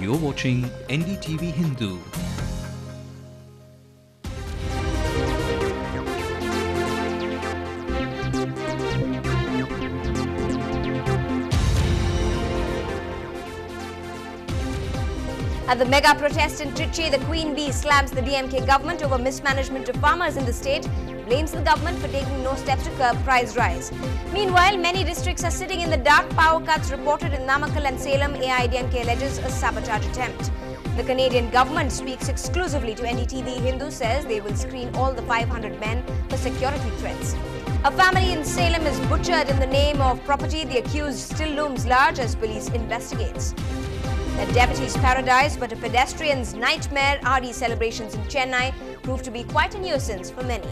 You're watching NDTV Hindu. At the mega protest in Trichy, the Queen Bee slams the DMK government over mismanagement of farmers in the state, blames the government for taking no steps to curb price rise. Meanwhile, many districts are sitting in the dark. Power cuts reported in Namakkal and Salem. AIDMK alleges a sabotage attempt. The Canadian government speaks exclusively to NDTV Hindu, says they will screen all the 500 men for security threats. A family in Salem is butchered in the name of property. The accused still looms large as police investigates. A devotee's paradise, but a pedestrian's nightmare. RD celebrations in Chennai proved to be quite a nuisance for many.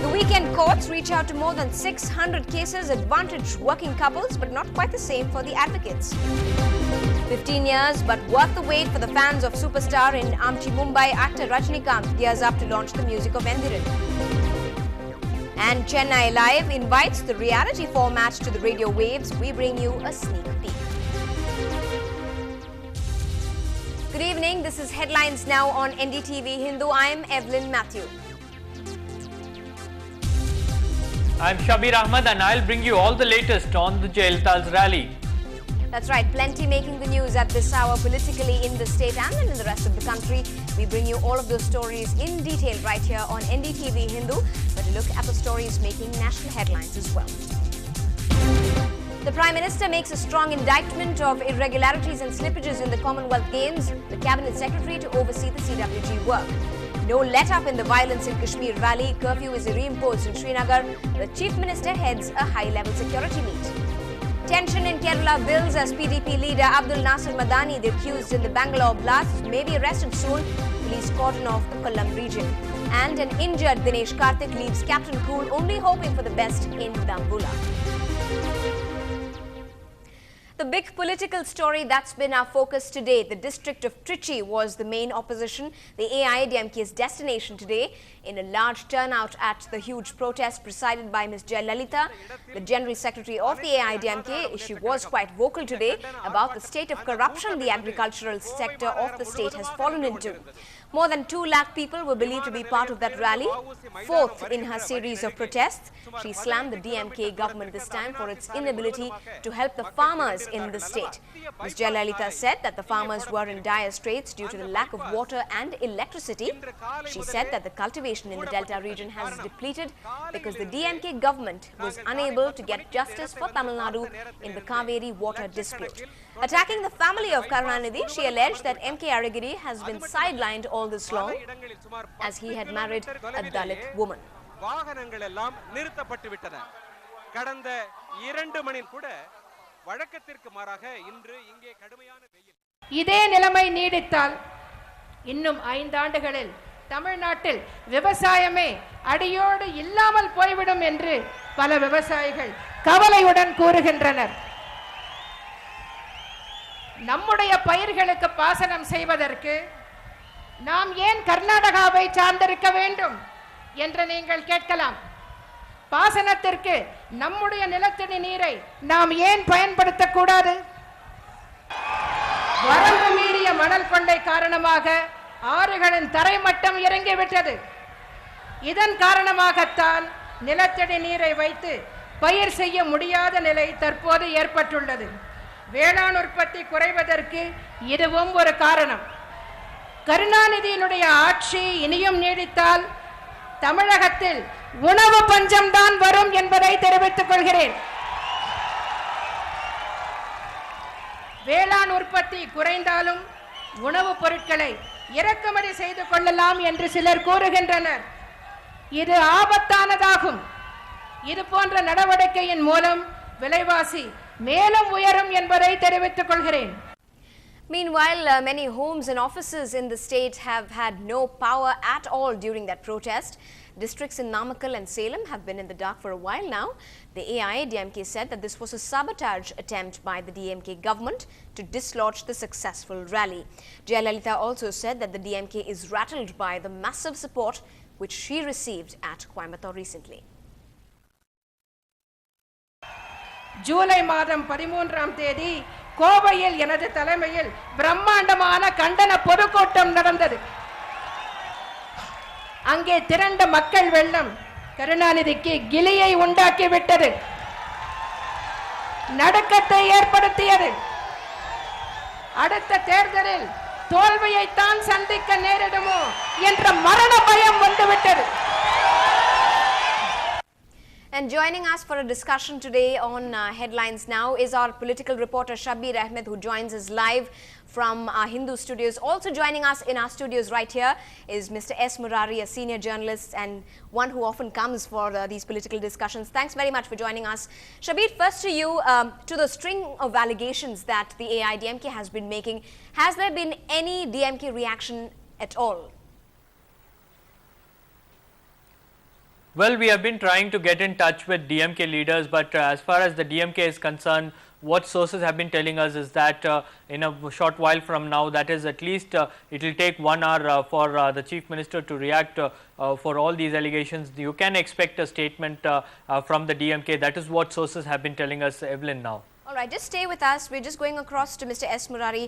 The weekend courts reach out to more than 600 cases, advantage working couples, but not quite the same for the advocates. 15 years, but worth the wait for the fans of superstar in Amchi, Mumbai. Actor Rajinikanth gears up to launch the music of Endiran. And Chennai Live invites the reality format to the radio waves. We bring you a sneak peek. Good evening. This is Headlines Now on NDTV Hindu. I am Evelyn Matthew. I'm Shabir Ahmad and I'll bring you all the latest on the Jayalalitha's rally. That's right. Plenty making the news at this hour politically in the state and in the rest of the country. We bring you all of those stories in detail right here on NDTV Hindu. But a look at the stories making national headlines as well. The Prime Minister makes a strong indictment of irregularities and slippages in the Commonwealth Games. The Cabinet Secretary to oversee the CWG work. No let-up in the violence in Kashmir rally. Curfew is reimposed in Srinagar. The Chief Minister heads a high-level security meet. Tension in Kerala builds as PDP leader Abdul Nasir Madani, the accused in the Bangalore blast, may be arrested soon. Police cordon off the Kollam region. And an injured Dinesh Karthik leaves Captain Cool, only hoping for the best in Dambulla. The big political story that's been our focus today. The district of Trichy was the main opposition, the AIDMK's destination today, in a large turnout at the huge protest presided by Ms. Jayalalitha, the General Secretary of the AIDMK. She was quite vocal today about the state of corruption the agricultural sector of the state has fallen into. More than 2 lakh people were believed to be part of that rally. Fourth in her series of protests, she slammed the DMK government this time for its inability to help the farmers in the state. Ms. Jayalalitha said that the farmers were in dire straits due to the lack of water and electricity. She said that the cultivation in the Delta region has depleted because the DMK government was unable to get justice for Tamil Nadu in the Kaveri water dispute. Attacking the family of Karunanidhi, she alleged that MK Arigiri has been sidelined all this long as he had married a Dalit woman. இதே நிலைமை நீடித்தால் இன்னும் 5 ஆண்டுகளில் தமிழ்நாட்டில் விவசாயமே அடியோடு இல்லாமல் போய்விடும் என்று பல விவசாயிகள் கவலையுடன் கூறுகின்றனர். நம்முடைய பயிர்களுக்கு பாசனம் செய்வதற்கு நாம் ஏன் கர்நாடகாவை சார்ந்திருக்க வேண்டும் என்று நீங்கள் கேட்கலாம். பாசனத்திற்கு நம்முடைய நிலத்தடி நீரை நாம் ஏன் பயன்படுத்தக்கூடாது? வரம்பு மீறிய மணல் கொள்ளை காரணமாக ஆறுகளின் தரைமட்டம் இறங்கிவிட்டது. இதன் காரணமாகத்தான் நிலத்தடி நீரை வைத்து பயிர் செய்ய முடியாத நிலை தற்போது ஏற்பட்டுள்ளது. வேளாண் உற்பத்தி குறைவதற்கு இதுவும் ஒரு காரணம். கருணாநிதியினுடைய ஆட்சி இனியும் நீடித்தால் தமிழகத்தில் உணவு பஞ்சம் தான் வரும் என்பதை தெரிவித்துக் கொள்கிறேன். வேளாண் உற்பத்தி குறைந்தாலும் உணவுப் பொருட்களை இறக்குமதி செய்து கொள்ளலாம் என்று சிலர் கூறுகின்றனர். இது ஆபத்தானதாகும். இது போன்ற நடவடிக்கையின் மூலம் விலைவாசி மேலும் உயரும் என்பதை தெரிவித்துக் கொள்கிறேன். Meanwhile, many homes and offices in the state have had no power at all during that protest. Districts in Namakkal and Salem have been in the dark for a while now. The AIDMK said that this was a sabotage attempt by the DMK government to dislodge the successful rally. Jayalalitha also said that the DMK is rattled by the massive support which she received at Coimbatore recently. July மாதம் 13ஆம் தேதி கோவையில் எனது தலைமையில் பிரம்மாண்டமான கண்டன பொதுக்கூட்டம் நடந்தது. அங்கே திரண்ட மக்கள் வெள்ளம் கருணாநிதிக்கு கிலியை உண்டாக்கிவிட்டது, நடுக்கத்தை ஏற்படுத்தியது. அடுத்த தேர்தலில் தோல்வியைத்தான் சந்திக்க நேரிடுமோ என்ற மரண பயம் வந்துவிட்டது. And joining us for a discussion today on Headlines Now is our political reporter Shabir Ahmed, who joins us live from our Hindu studios. Also joining us in our studios right here is Mr. S. Murari, a senior journalist and one who often comes for these political discussions. Thanks very much for joining us. Shabir, first to you, to the string of allegations that the AIDMK has been making, has there been any DMK reaction at all? Well, we have been trying to get in touch with DMK leaders, but as far as the DMK is concerned, what sources have been telling us is that in a short while from now, that is at least it will take 1 hour for the Chief Minister to react for all these allegations. You can expect a statement from the DMK. That is what sources have been telling us, Evelyn, now. All right, just stay with us. We're just going across to Mr. S. Murari.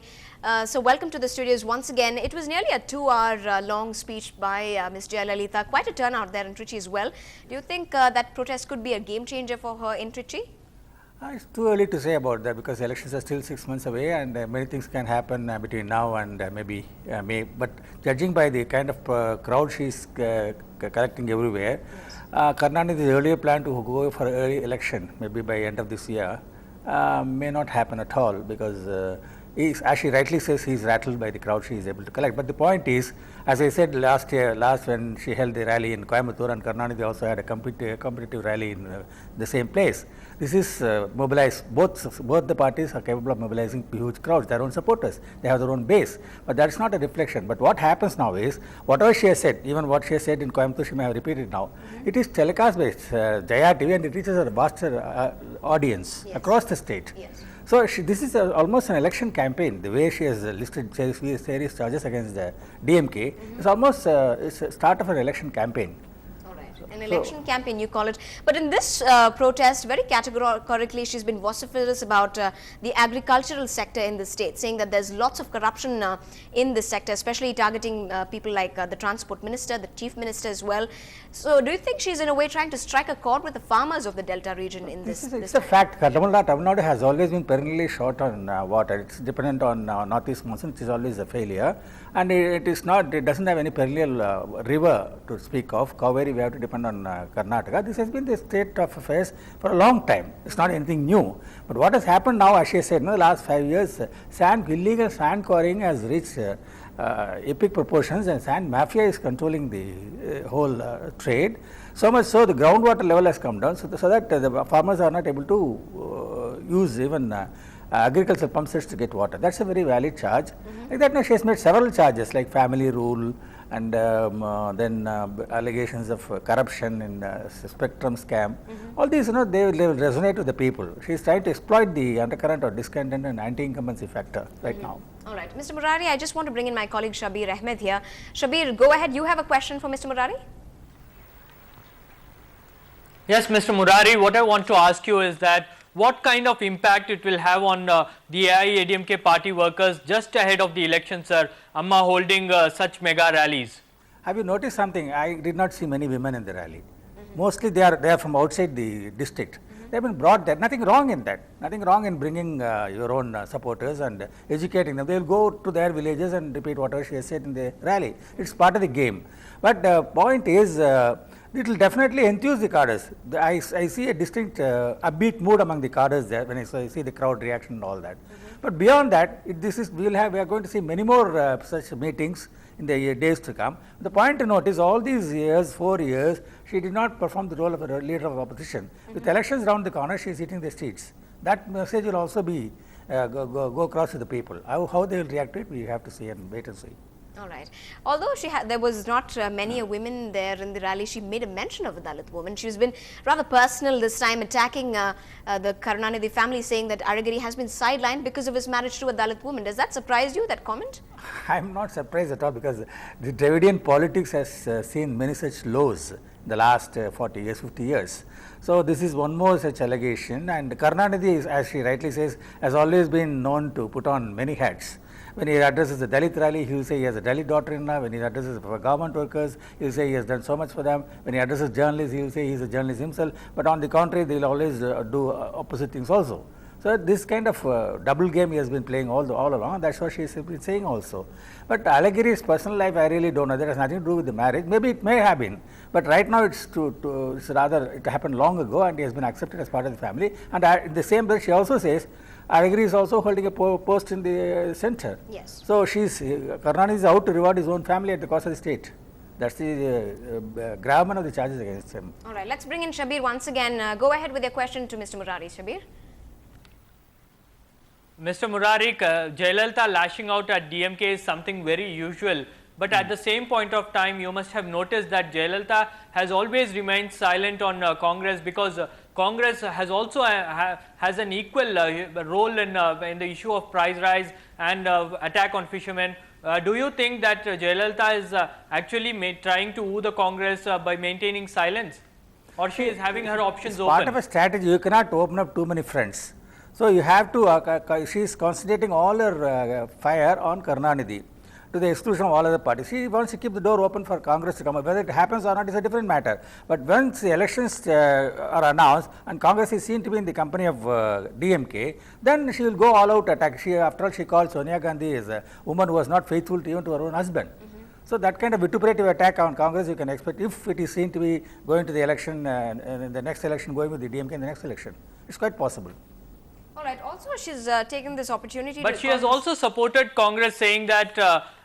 So welcome to the studios once again. It was nearly a 2-hour long speech by Ms. Jayalalitha. Quite a turnout there in Trichy as well. Do you think that protest could be a game changer for her in Trichy? It's too early to say about that because elections are still 6 months away and many things can happen between now and maybe May. But judging by the kind of crowd she's collecting everywhere, Karnataka earlier planned to go for early election, maybe by end of this year. May not happen at all because as she rightly says, he's rattled by the crowd she is able to collect. But the point is, as I said last when she held the rally in Coimbatore, and Karnataka also had a competitive rally in the same place. This is mobilized, both the parties are capable of mobilizing huge crowds, their own supporters, they have their own base, but that is not a reflection. But what happens now is, whatever she has said, even what she has said in Coimbatore, she may have repeated now, it is telecast by Jaya TV and it reaches a vaster audience across the state. Yes. So this is almost an election campaign. The way she has listed serious charges against the DMK is almost it's a start of an election campaign. An election campaign, you call it. But in this protest, very categorically, she's been vociferous about the agricultural sector in the state, saying that there's lots of corruption in this sector, especially targeting people like the transport minister, the chief minister as well. So do you think she's in a way trying to strike a chord with the farmers of the Delta region in this? It's a fact. Tamil Nadu has always been perennially short on water. It's dependent on northeast monsoon, which is always a failure. And it doesn't have any perennial river to speak of. Kaveri, we have to depend on Karnataka. This has been the state of affairs for a long time. It's not anything new. But what has happened now, as she said, in the last 5 years, illegal sand quarrying has reached epic proportions, and sand mafia is controlling the whole trade. So much so, the groundwater level has come down, so that the farmers are not able to use even agricultural pump sets to get water. That's a very valid charge. Like that, now she has made several charges like family rule and then allegations of corruption in spectrum scam. All these, they will resonate with the people. She is trying to exploit the undercurrent or discontent and anti-incumbency factor right now. All right, Mr. Murari, I just want to bring in my colleague Shabir Ahmed here. Shabir, go ahead. You have a question for Mr. Murari? Yes, Mr. Murari, what I want to ask you is that what kind of impact it will have on the AIADMK party workers just ahead of the election, sir, Amma holding such mega rallies? Have you noticed something? I did not see many women in the rally. Mostly they are from outside the district. They have been brought there. Nothing wrong in that. Nothing wrong in bringing your own supporters and educating them. They will go to their villages and repeat whatever she has said in the rally. It's part of the game. But the point is, it will definitely enthuse the cadres. I see a distinct upbeat mood among the cadres there when I see the crowd reaction and all that. But beyond that, we are going to see many more such meetings in the days to come. The point to note is, all these years, 4 years, she did not perform the role of a leader of opposition. With elections around the corner, she is hitting the streets. That message will also be go across to the people. How they will react to it, we have to see and wait and see. All right. Although there was not many women there in the rally, she made a mention of a Dalit woman. She's been rather personal this time, attacking the Karunanidhi family, saying that Aragiri has been sidelined because of his marriage to a Dalit woman. Does that surprise you, that comment? I'm not surprised at all, because the Dravidian politics has seen many such lows the last 40 years, 50 years. So, this is one more such allegation, and Karunanidhi, as she rightly says, has always been known to put on many hats. When he addresses the Dalit rally, he will say he has a Dalit daughter-in-law. When he addresses government workers, he will say he has done so much for them. When he addresses journalists, he will say he is a journalist himself. But on the contrary, they will always do opposite things also. So, this kind of double game he has been playing all along, that is what she has been saying also. But Alagiri's personal life, I really don't know. That has nothing to do with the marriage. Maybe it may have been, but right now it's rather, it happened long ago, and he has been accepted as part of the family. And in the same breath, she also says Alagiri is also holding a post in the center. Yes. So, Karunanidhi is out to reward his own family at the cost of the state. That's the gravamen of the charges against him. All right, let's bring in Shabir once again. Go ahead with your question to Mr. Murari. Shabir. Mr. Murari, Jayalalitha lashing out at DMK is something very usual, but at the same point of time, you must have noticed that Jayalalitha has always remained silent on Congress, because Congress has also has an equal role in the issue of price rise and attack on fishermen. Do you think that Jayalalitha is actually trying to woo the Congress by maintaining silence, or she is having her options open? Part of a strategy, you cannot open up too many fronts. So, you have to, she is concentrating all her fire on Karunanidhi to the exclusion of all other parties. She wants to keep the door open for Congress to come up. Whether it happens or not is a different matter. But once the elections are announced and Congress is seen to be in the company of DMK, then she will go all out attack. After all, she called Sonia Gandhi as a woman who was not faithful to even to her own husband. So, that kind of vituperative attack on Congress you can expect if it is seen to be going to the election, in the next election, going with the DMK in the next election. It's quite possible. All right. Also, she's taken this opportunity. But she has also supported Congress, saying that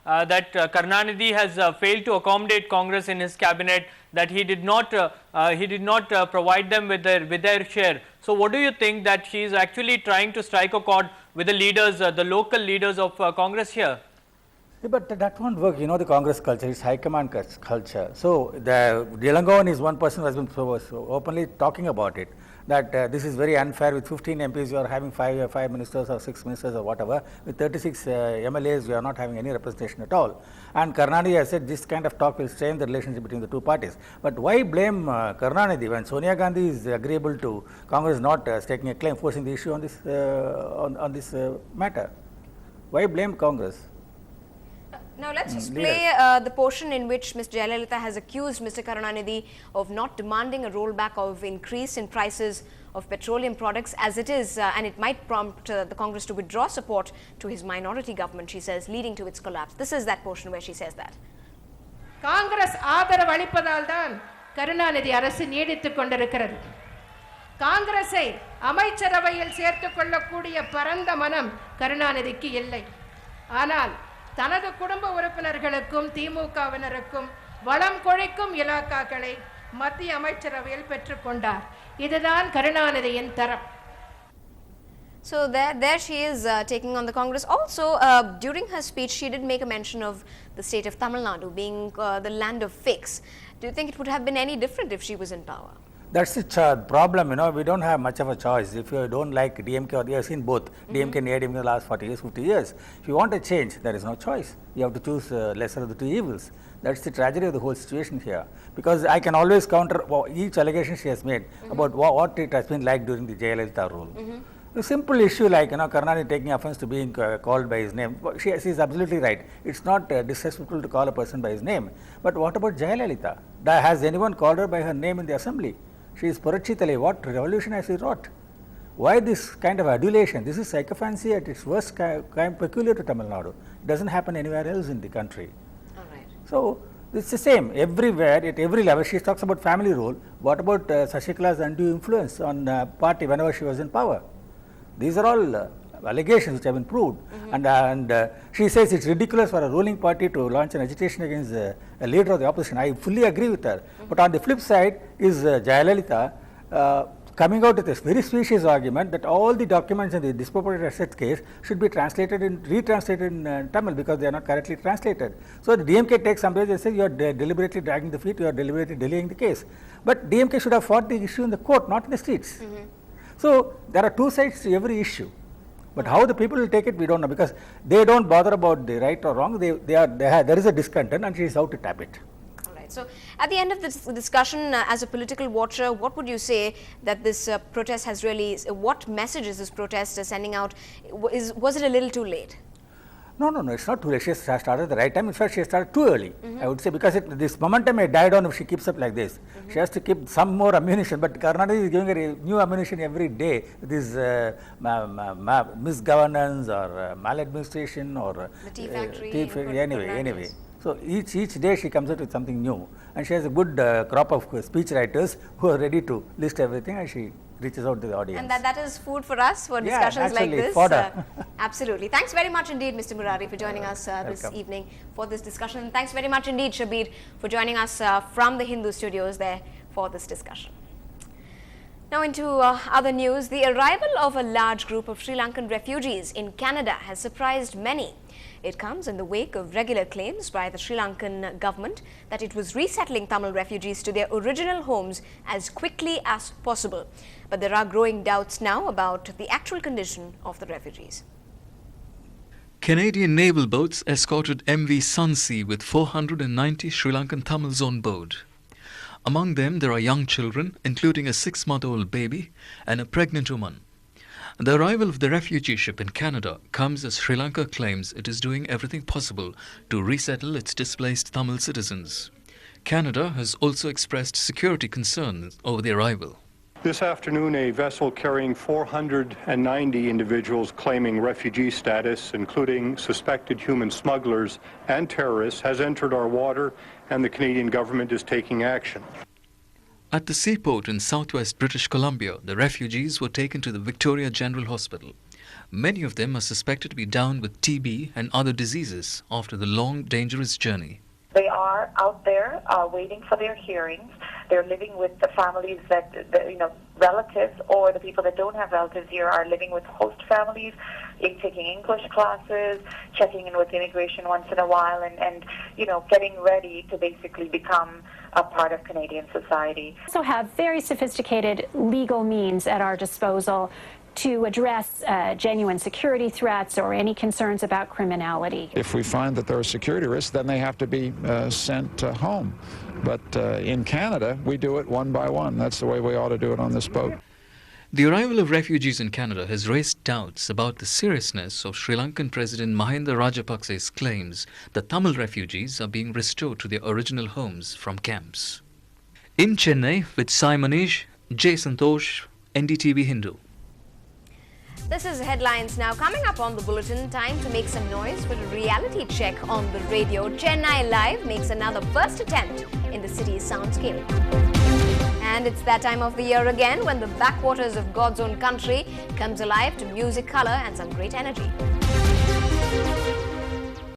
Karunanidhi has failed to accommodate Congress in his cabinet, that he did not provide them with their share. So, what do you think that she is actually trying to strike a chord with the leaders, the local leaders of Congress here? Yeah, but that won't work. You know the Congress culture, it's high command culture. So, Delangovan is one person who has been so openly talking about it, that this is very unfair. With 15 MPs, you are having 5 ministers or 6 ministers or whatever. With 36 MLAs, we are not having any representation at all. And Karunanidhi has said this kind of talk will strain the relationship between the two parties. But why blame Karunanidhi when Sonia Gandhi is agreeable to Congress not taking a claim, forcing the issue on this matter? Why blame Congress? Now, let's just play the portion in which Ms. Jayalalitha has accused Mr. Karunanidhi of not demanding a rollback of increase in prices of petroleum products as it is, and it might prompt the Congress to withdraw support to his minority government, she says, leading to its collapse. This is that portion where she says that. Congress ஆதரவு அளிப்பதால் தான் கருணாநிதி அரசு நீடித்துக் கொண்டிருக்கிறது. காங்கிரஸை அமைச்சரவையில் சேர்த்துக் கொள்ளக்கூடிய பரந்த மனம் கருணாநிதிக்கு இல்லை. ஆனால் தனது குடும்ப உறுப்பினர்களுக்கும் திமுகவினருக்கும் வளம் கொழிக்கும் இலாக்காக்களை மத்திய அமைச்சரவையில் பெற்றுக்கொண்டார். இதுதான் கருணாநிதியின் தரம். So there she is taking on the Congress. Also, during her speech, she did make a mention of the state of Tamil Nadu being the land of fakes. Do you think it would have been any different if she was in power? That's the problem, you know, we don't have much of a choice. If you don't like DMK, or you have seen both DMK and ADMK in the last 40 years, 50 years. If you want a change, there is no choice. You have to choose lesser of the two evils. That's the tragedy of the whole situation here. Because I can always counter each allegation she has made about what it has been like during the Jayalalitha rule. A simple issue like, you know, Karunanidhi taking offense to being called by his name, she is absolutely right. It's not disrespectful to call a person by his name. But what about Jayalalitha? Has anyone called her by her name in the assembly? She is Purachitale. What revolution has she wrought? Why this kind of adulation? This is sycophancy at its worst, kind peculiar to Tamil Nadu. It doesn't happen anywhere else in the country. All right. So, it's the same everywhere, at every level. She talks about family role. What about Sashikala's undue influence on party whenever she was in power? These are all allegations which have been proved, and she says it's ridiculous for a ruling party to launch an agitation against a leader of the opposition. I fully agree with her. But on the flip side is Jayalalitha coming out with this very specious argument that all the documents in the disproportionate assets case should be retranslated in Tamil because they are not correctly translated. So the DMK takes umbrage and says you are deliberately dragging the feet, you are deliberately delaying the case. But DMK should have fought the issue in the court, not in the streets. So there are two sides to every issue. But how the people will take it, we don't know, because they don't bother about the right or wrong. There is a discontent and she is out to tap it. All right. Right. So, at the end of this discussion, as a political watcher, what would you say that this protest has really, what message is this protest sending out? Was it a little too late? No, it's not too late. She started at the right time. In fact, she started too early, I would say, because this momentum may die down if she keeps up like this. She has to keep some more ammunition, but Karnataka is giving her new ammunition every day. This misgovernance or maladministration or the tea factory. Anyway. So each day she comes out with something new, and she has a good crop of speech writers who are ready to list everything, and she reaches out to the audience. And that is food for us for discussions like this. Absolutely. Thanks very much indeed, Mr. Murari, for joining us this evening for this discussion. And thanks very much indeed, Shabir, for joining us from the Hindu studios there for this discussion. Now into other news, the arrival of a large group of Sri Lankan refugees in Canada has surprised many. It comes in the wake of regular claims by the Sri Lankan government that it was resettling Tamil refugees to their original homes as quickly as possible. But there are growing doubts now about the actual condition of the refugees. Canadian naval boats escorted MV Sunsea with 490 Sri Lankan Tamils on board. Among them, there are young children, including a 6-month-old baby and a pregnant woman. The arrival of the refugee ship in Canada comes as Sri Lanka claims it is doing everything possible to resettle its displaced Tamil citizens. Canada has also expressed security concerns over the arrival. This afternoon, a vessel carrying 490 individuals claiming refugee status, including suspected human smugglers and terrorists, has entered our water, and the Canadian government is taking action. At the seaport in southwest British Columbia, the refugees were taken to the Victoria General Hospital. Many of them are suspected to be down with TB and other diseases after the long, dangerous journey. They are out there waiting for their hearings. They're living with the families that, relatives or the people that don't have relatives here are living with host families, taking English classes, checking in with immigration once in a while, and getting ready to basically become a part of Canadian society. We also have very sophisticated legal means at our disposal to address genuine security threats or any concerns about criminality. If we find that there are security risks, then they have to be sent home. But in Canada, we do it one by one. That's the way we ought to do it on this boat. The arrival of refugees in Canada has raised doubts about the seriousness of Sri Lankan President Mahinda Rajapaksa's claims that Tamil refugees are being restored to their original homes from camps. In Chennai, with Sai Manish, J. Santosh, NDTV Hindu. This is headlines now. Coming up on the bulletin, time to make some noise for a reality check on the radio. Chennai Live makes another first attempt in the city's soundscape. And it's that time of the year again when the backwaters of God's own country comes alive to music, color and some great energy.